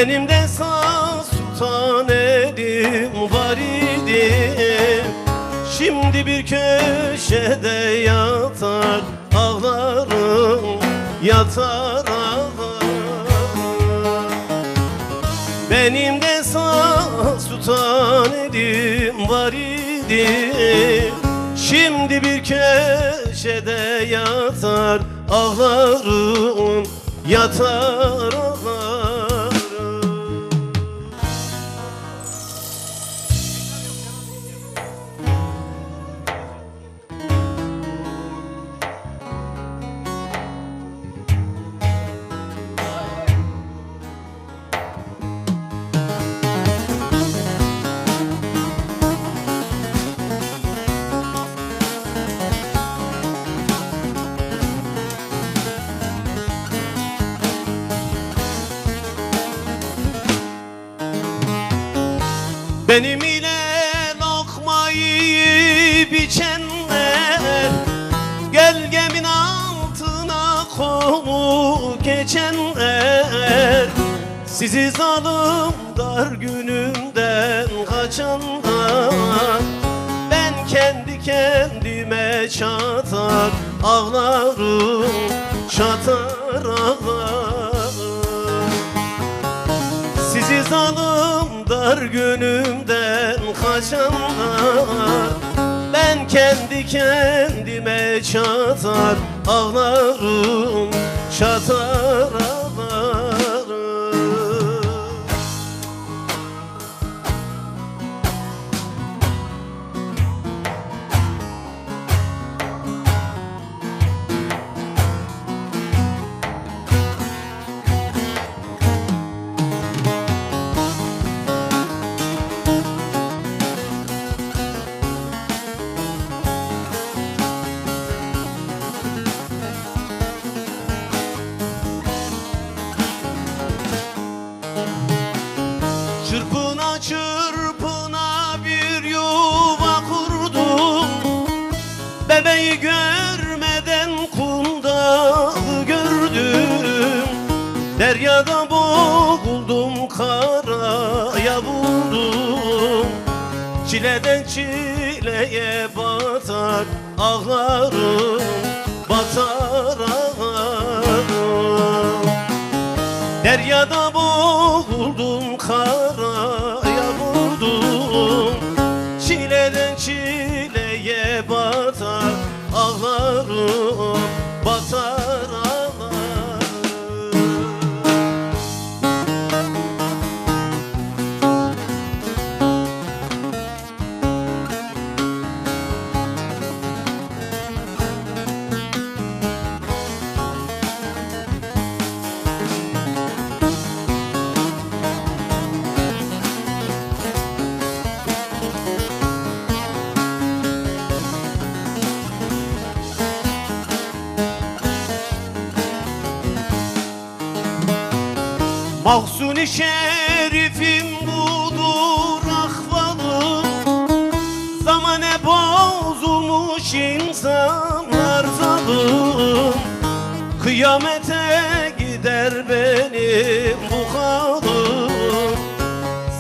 Benim de saz tutan elim var idi. Şimdi bir köşede yatar ağlarım, yatar ağlarım. Benim de saz tutan elim var idi. Şimdi bir köşede yatar ağlarım, yatar ağlarım. Benim ile lokmayı biçenler, gölgemin altına kolu geçenler, sizi zalim dar günümden kaçanlar. Ben kendi kendime çatar ağlarım, çatar ağlarım. Sizi zalim dar günümden kaçanlar, ben kendi kendime çatar ağlarım, çatar ağlarım. Çırpına çırpına bir yuva kurdum, bebeği görmeden kundağı gördüm. Deryada boğuldum, karaya vurdum. Çileden çileye batar ağlarım, batar ağlarım. Deryada boğuldum, karaya vurdum. Çileden çileye batar ağlarım, batar ağlarım. Mahzun-i şerifim budur ahvalım, zamane bozulmuş insanlar zalim. Kıyamete gider benim bu halim,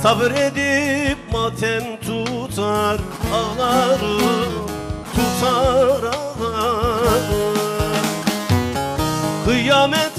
sabredip matem tutar ağlarım, tutar ağlarım. Kıyamet